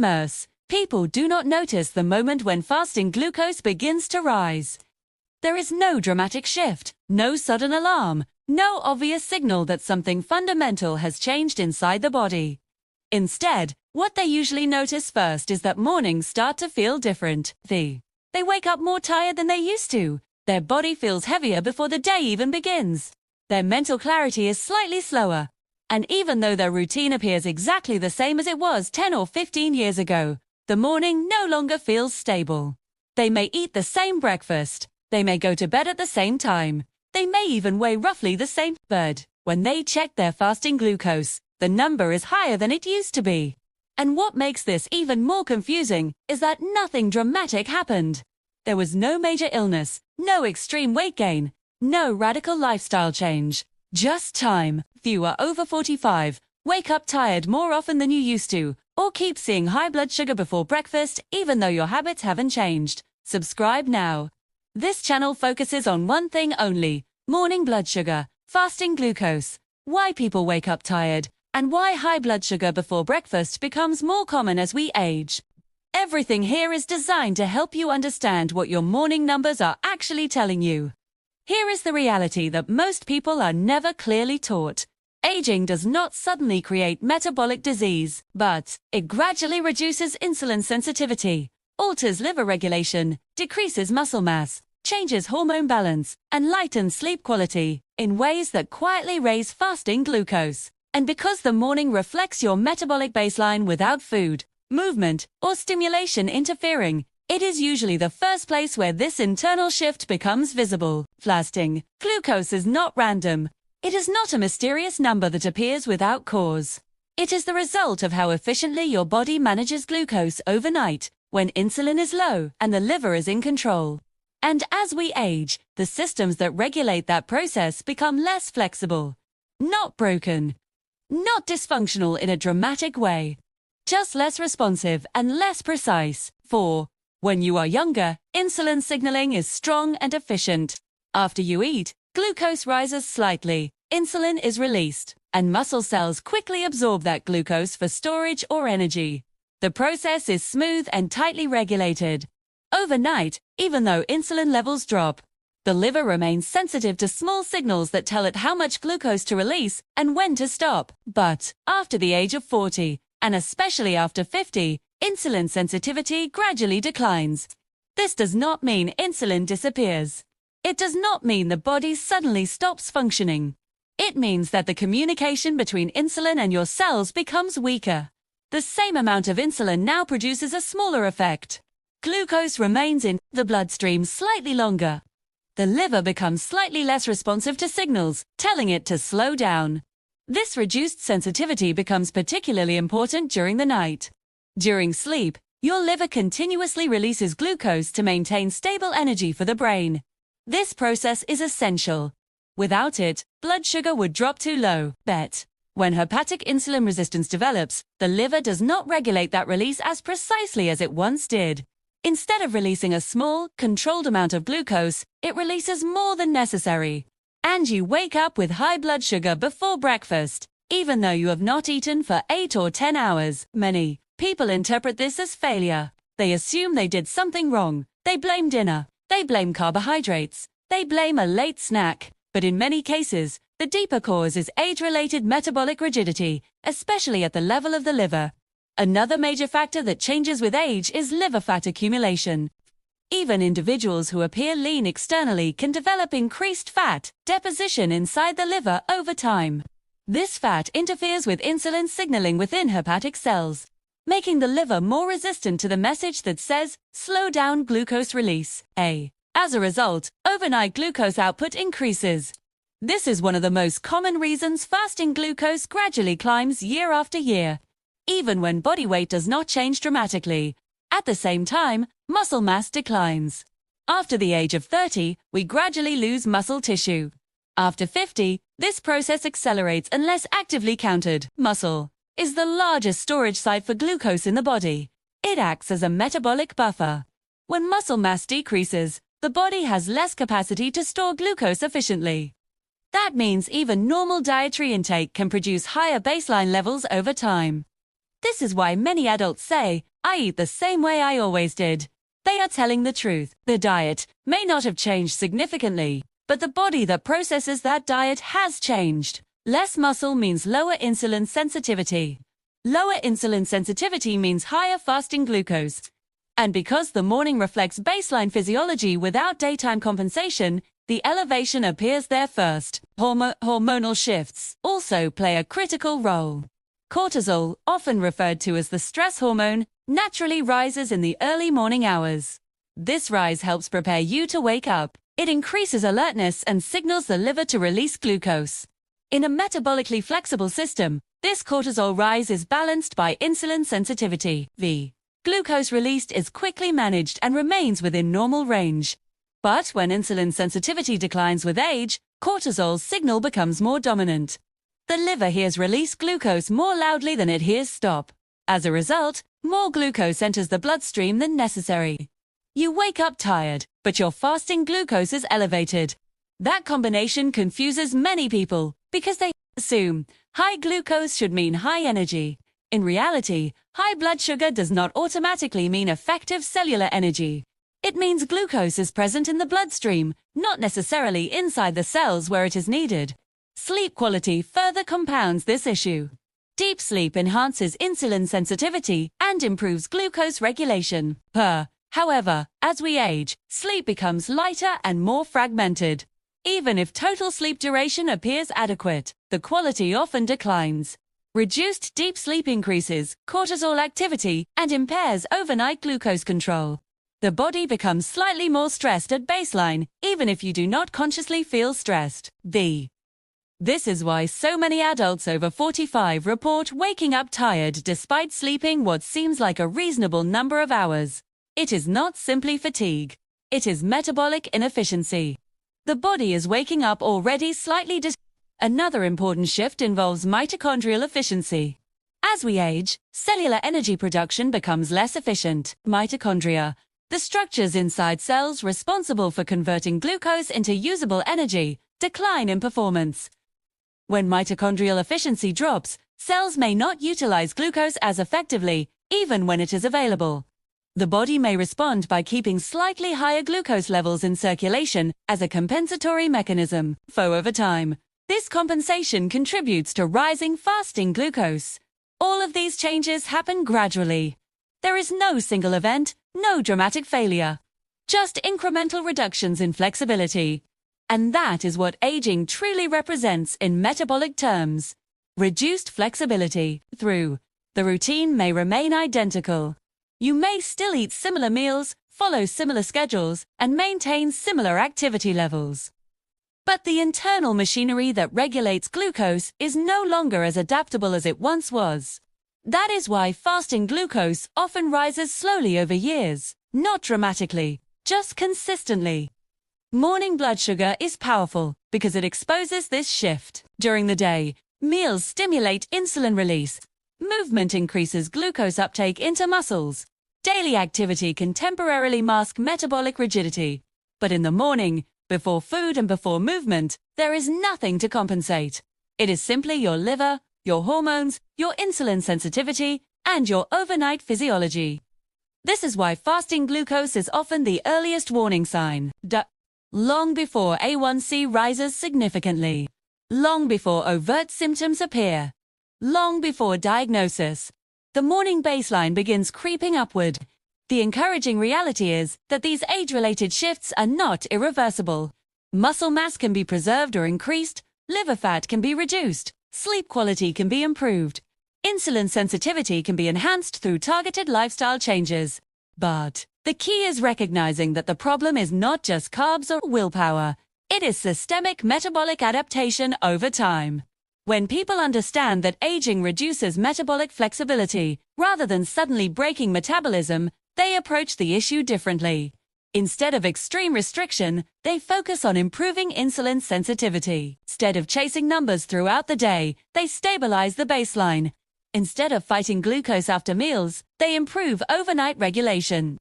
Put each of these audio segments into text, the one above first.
Most people do not notice the moment when fasting glucose begins to rise. There is no dramatic shift, no sudden alarm, no obvious signal that something fundamental has changed inside the body. Instead, what they usually notice first is that mornings start to feel different. They wake up more tired than they used to. Their body feels heavier before the day even begins. Their mental clarity is slightly slower. And even though their routine appears exactly the same as it was 10 or 15 years ago, the morning no longer feels stable. They may eat the same breakfast. They may go to bed at the same time. They may even weigh roughly the same, but when they check their fasting glucose, the number is higher than it used to be. And what makes this even more confusing is that nothing dramatic happened. There was no major illness, no extreme weight gain, no radical lifestyle change. Just time. Fewer over 45 wake up tired more often than you used to, or keep seeing high blood sugar before breakfast even though your habits haven't changed. Subscribe now. This channel focuses on one thing only: morning blood sugar, fasting glucose, why people wake up tired, and why high blood sugar before breakfast becomes more common as we age. Everything here is designed to help you understand what your morning numbers are actually telling you. Here is the reality that most people are never clearly taught. Aging does not suddenly create metabolic disease, but it gradually reduces insulin sensitivity, alters liver regulation, decreases muscle mass, changes hormone balance, and lightens sleep quality in ways that quietly raise fasting glucose. And because the morning reflects your metabolic baseline without food, movement, or stimulation interfering, it is usually the first place where this internal shift becomes visible. Fasting glucose is not random. It is not a mysterious number that appears without cause. It is the result of how efficiently your body manages glucose overnight, when insulin is low and the liver is in control. And as we age, the systems that regulate that process become less flexible. Not broken. Not dysfunctional in a dramatic way. Just less responsive and less precise. When you are younger, insulin signaling is strong and efficient. After you eat, glucose rises slightly, insulin is released, and muscle cells quickly absorb that glucose for storage or energy. The process is smooth and tightly regulated. Overnight, even though insulin levels drop, the liver remains sensitive to small signals that tell it how much glucose to release and when to stop. But after the age of 40, and especially after 50, insulin sensitivity gradually declines. This does not mean insulin disappears. It does not mean the body suddenly stops functioning. It means that the communication between insulin and your cells becomes weaker. The same amount of insulin now produces a smaller effect. Glucose remains in the bloodstream slightly longer. The liver becomes slightly less responsive to signals, telling it to slow down. This reduced sensitivity becomes particularly important during the night. During sleep, your liver continuously releases glucose to maintain stable energy for the brain. This process is essential. Without it, blood sugar would drop too low. When hepatic insulin resistance develops, the liver does not regulate that release as precisely as it once did. Instead of releasing a small, controlled amount of glucose, it releases more than necessary. And you wake up with high blood sugar before breakfast, even though you have not eaten for 8 or 10 hours. Many people interpret this as failure. They assume they did something wrong. They blame dinner. They blame carbohydrates. They blame a late snack. But in many cases, the deeper cause is age-related metabolic rigidity, especially at the level of the liver. Another major factor that changes with age is liver fat accumulation. Even individuals who appear lean externally can develop increased fat deposition inside the liver over time. This fat interferes with insulin signaling within hepatic cells, making the liver more resistant to the message that says, slow down glucose release. As a result, overnight glucose output increases. This is one of the most common reasons fasting glucose gradually climbs year after year, even when body weight does not change dramatically. At the same time, muscle mass declines. After the age of 30, we gradually lose muscle tissue. After 50, this process accelerates unless actively countered. Muscle is the largest storage site for glucose in the body. It acts as a metabolic buffer. When muscle mass decreases, the body has less capacity to store glucose efficiently. That means even normal dietary intake can produce higher baseline levels over time. This is why many adults say I eat the same way I always did. They are telling the truth. The diet may not have changed significantly, but the body that processes that diet has changed. Less muscle means lower insulin sensitivity. Lower insulin sensitivity means higher fasting glucose. And because the morning reflects baseline physiology without daytime compensation, the elevation appears there first. Hormonal shifts also play a critical role. Cortisol, often referred to as the stress hormone, naturally rises in the early morning hours. This rise helps prepare you to wake up. It increases alertness and signals the liver to release glucose. In a metabolically flexible system, this cortisol rise is balanced by insulin sensitivity. The glucose released is quickly managed and remains within normal range. But when insulin sensitivity declines with age, cortisol's signal becomes more dominant. The liver hears release glucose more loudly than it hears stop. As a result, more glucose enters the bloodstream than necessary. You wake up tired, but your fasting glucose is elevated. That combination confuses many people because they assume high glucose should mean high energy. In reality, high blood sugar does not automatically mean effective cellular energy. It means glucose is present in the bloodstream, not necessarily inside the cells where it is needed. Sleep quality further compounds this issue. Deep sleep enhances insulin sensitivity and improves glucose regulation. However, as we age, sleep becomes lighter and more fragmented. Even if total sleep duration appears adequate, the quality often declines. Reduced deep sleep increases cortisol activity and impairs overnight glucose control. The body becomes slightly more stressed at baseline, even if you do not consciously feel stressed. This is why so many adults over 45 report waking up tired despite sleeping what seems like a reasonable number of hours. It is not simply fatigue. It is metabolic inefficiency. The body is waking up already slightly Another important shift involves mitochondrial efficiency. As we age, cellular energy production becomes less efficient. Mitochondria, the structures inside cells responsible for converting glucose into usable energy, decline in performance. When mitochondrial efficiency drops, cells may not utilize glucose as effectively, even when it is available. The body may respond by keeping slightly higher glucose levels in circulation as a compensatory mechanism. Over time, this compensation contributes to rising fasting glucose. All of these changes happen gradually. There is no single event, no dramatic failure. Just incremental reductions in flexibility. And that is what aging truly represents in metabolic terms. Reduced flexibility. The routine may remain identical. You may still eat similar meals, follow similar schedules, and maintain similar activity levels. But the internal machinery that regulates glucose is no longer as adaptable as it once was. That is why fasting glucose often rises slowly over years, not dramatically, just consistently. Morning blood sugar is powerful because it exposes this shift. During the day, meals stimulate insulin release. Movement increases glucose uptake into muscles. Daily activity can temporarily mask metabolic rigidity. But in the morning, before food and before movement, there is nothing to compensate. It is simply your liver, your hormones, your insulin sensitivity, and your overnight physiology. This is why fasting glucose is often the earliest warning sign. Long before A1C rises significantly. Long before overt symptoms appear. Long before diagnosis. The morning baseline begins creeping upward. The encouraging reality is that these age-related shifts are not irreversible. Muscle mass can be preserved or increased, liver fat can be reduced, sleep quality can be improved, insulin sensitivity can be enhanced through targeted lifestyle changes. But the key is recognizing that the problem is not just carbs or willpower. It is systemic metabolic adaptation over time. When people understand that aging reduces metabolic flexibility, rather than suddenly breaking metabolism, they approach the issue differently. Instead of extreme restriction, they focus on improving insulin sensitivity. Instead of chasing numbers throughout the day, they stabilize the baseline. Instead of fighting glucose after meals, they improve overnight regulation.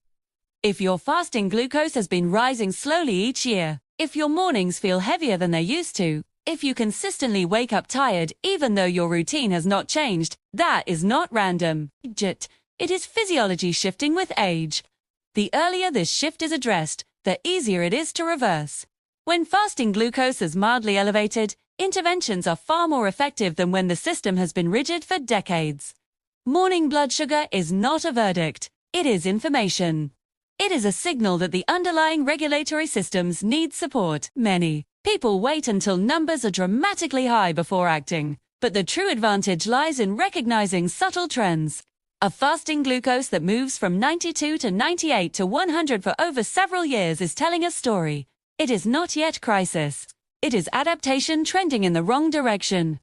If your fasting glucose has been rising slowly each year, if your mornings feel heavier than they used to, if you consistently wake up tired even though your routine has not changed, that is not random. It is physiology shifting with age. The earlier this shift is addressed, the easier it is to reverse. When fasting glucose is mildly elevated, interventions are far more effective than when the system has been rigid for decades. Morning blood sugar is not a verdict, it is information. It is a signal that the underlying regulatory systems need support. Many people wait until numbers are dramatically high before acting, but the true advantage lies in recognizing subtle trends. A fasting glucose that moves from 92 to 98 to 100 for over several years is telling a story. It is not yet crisis. It is adaptation trending in the wrong direction.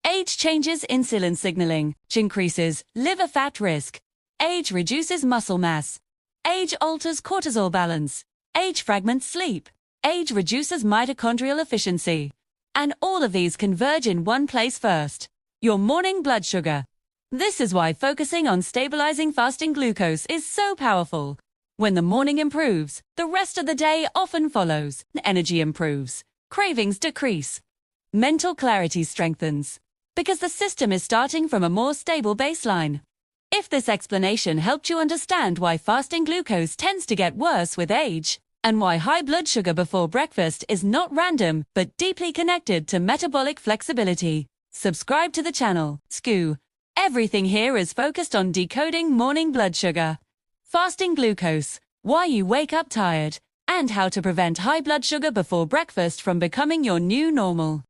Age changes insulin signaling, which increases liver fat risk. Age reduces muscle mass. Age alters cortisol balance. Age fragments sleep. Age reduces mitochondrial efficiency. And all of these converge in one place first: your morning blood sugar. This is why focusing on stabilizing fasting glucose is so powerful. When the morning improves, the rest of the day often follows. Energy improves. Cravings decrease. Mental clarity strengthens. Because the system is starting from a more stable baseline. If this explanation helped you understand why fasting glucose tends to get worse with age, and why high blood sugar before breakfast is not random but deeply connected to metabolic flexibility, subscribe to the channel. Everything here is focused on decoding morning blood sugar, fasting glucose, why you wake up tired, and how to prevent high blood sugar before breakfast from becoming your new normal.